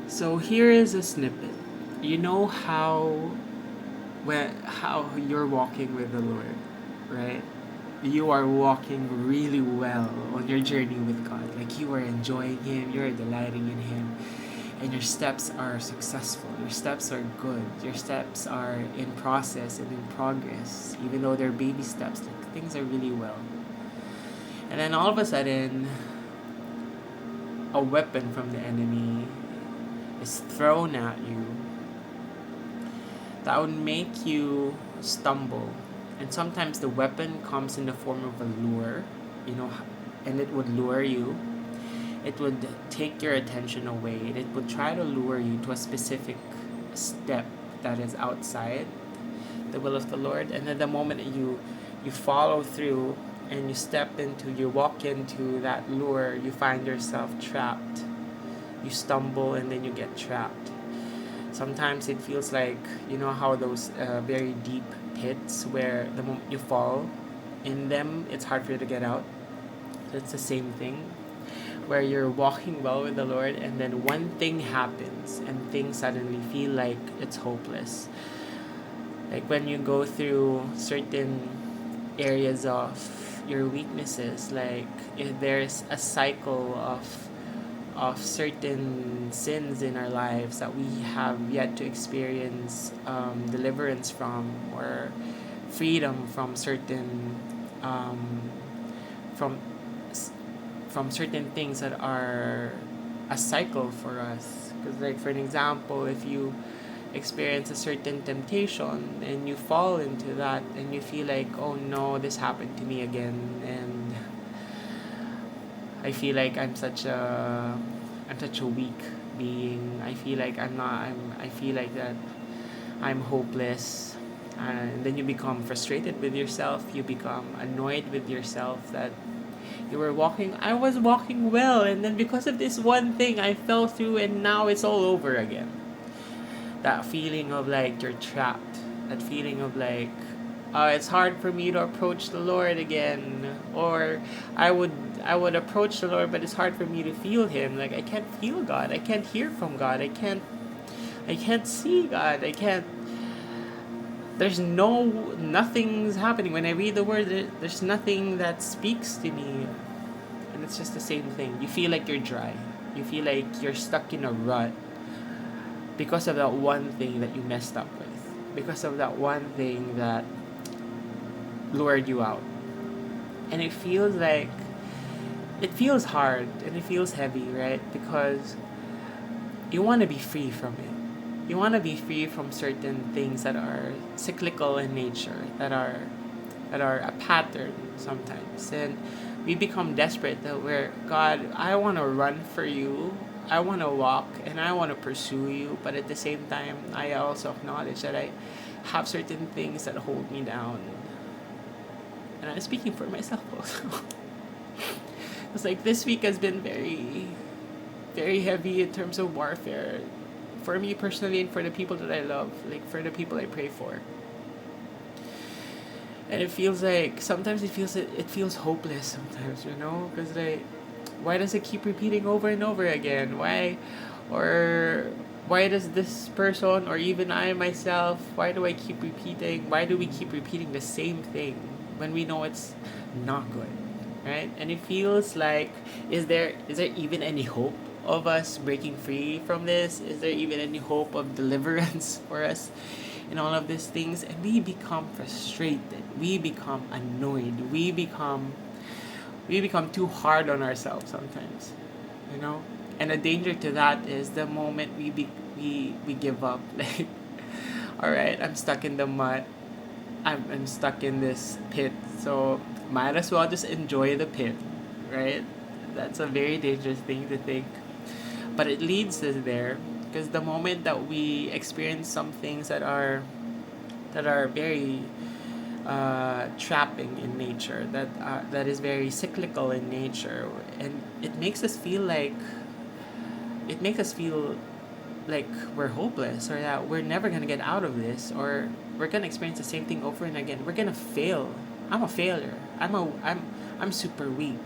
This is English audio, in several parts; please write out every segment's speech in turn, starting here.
So here is a snippet. You know how you're walking with the Lord, right? You are walking really well on your journey with God. Like you are enjoying Him, you're delighting in Him, and your steps are successful. Your steps are good. Your steps are in process and in progress, even though they're baby steps. Like things are really well. And then all of a sudden, a weapon from the enemy is thrown at you that would make you stumble. And sometimes the weapon comes in the form of a lure, you know, and it would lure you. It would take your attention away. It would try to lure you to a specific step that is outside the will of the Lord. And then the moment that you follow through and you walk into that lure, you find yourself trapped. You stumble and then you get trapped. Sometimes it feels like, you know how those very deep pits where the moment you fall in them, it's hard for you to get out. It's the same thing where you're walking well with the Lord and then one thing happens and things suddenly feel like it's hopeless. Like when you go through certain areas of your weaknesses, like if there's a cycle of certain sins in our lives that we have yet to experience deliverance from, or freedom from certain um, from from certain things that are a cycle for us. Because like for an example, if you experience a certain temptation and you fall into that and you feel like, oh no, this happened to me again, and I feel like I'm such a weak being. I feel like I feel like that I'm hopeless. And then you become frustrated with yourself. You become annoyed with yourself that I was walking well, and then because of this one thing, I fell through, and now it's all over again. That feeling of like you're trapped. That feeling of like, it's hard for me to approach the Lord again, or I would I would approach the Lord, but it's hard for me to feel Him. Like I can't feel God. I can't hear from God. I can't see God. I can't. There's nothing's happening when I read the Word. There's nothing that speaks to me, and it's just the same thing. You feel like you're dry. You feel like you're stuck in a rut because of that one thing that you messed up with. Because of that one thing that lured you out. And it feels hard and it feels heavy, right? Because you want to be free from it. You want to be free from certain things that are cyclical in nature, that are a pattern sometimes. And we become desperate that we're, God, I want to run for you. I want to walk and I want to pursue you, but at the same time, I also acknowledge that I have certain things that hold me down. And I'm speaking for myself also. It's like this week has been very, very heavy in terms of warfare for me personally and for the people that I love, like for the people I pray for. And it feels like sometimes it feels hopeless sometimes, you know, because like, why does it keep repeating over and over again? Or why does this person or even I myself, why do I keep repeating? Why do we keep repeating the same thing when we know it's not good, right? And it feels like, is there even any hope of us breaking free from this? Is there even any hope of deliverance for us in all of these things? And we become frustrated. We become annoyed. We become too hard on ourselves sometimes, you know. And the danger to that is the moment we give up. Like, all right, I'm stuck in the mud. I'm stuck in this pit. So might as well just enjoy the pit, right? That's a very dangerous thing to think, but it leads us there because the moment that we experience some things that are very trapping in nature, that is very cyclical in nature, and it makes us feel like we're hopeless, or that we're never gonna get out of this, or we're gonna experience the same thing over and again. We're gonna fail. I'm a failure. I'm super weak,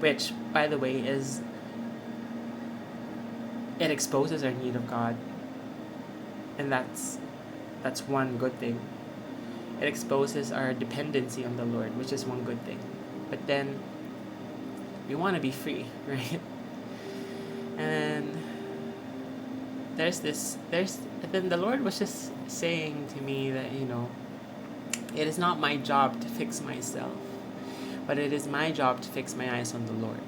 which by the way is it exposes our need of God, and that's one good thing. It exposes our dependency on the Lord, which is one good thing. But then we want to be free, right? And then the Lord was just saying to me that, it is not my job to fix myself, but it is my job to fix my eyes on the Lord.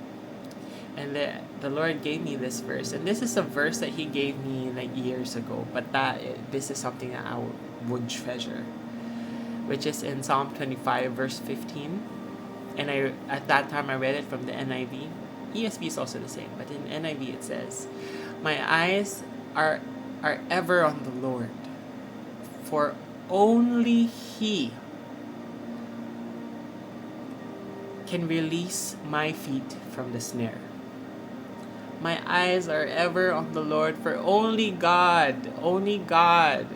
And the Lord gave me this verse, and this is a verse that He gave me like years ago, but this is something that I would treasure, which is in Psalm 25 verse 15. And at that time I read it from the NIV. ESV is also the same, but in NIV it says, "My eyes are ever on the Lord, for only He can release my feet from the snare." My eyes are ever on the Lord, for only God, only God,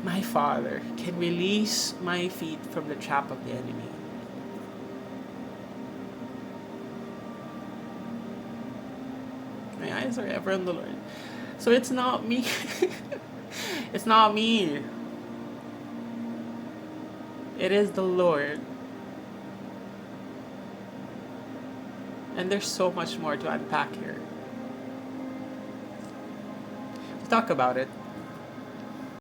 my Father, can release my feet from the trap of the enemy. My eyes are ever on the Lord. So it's not me. It's not me. It is the Lord. And there's so much more to unpack here. To talk about it,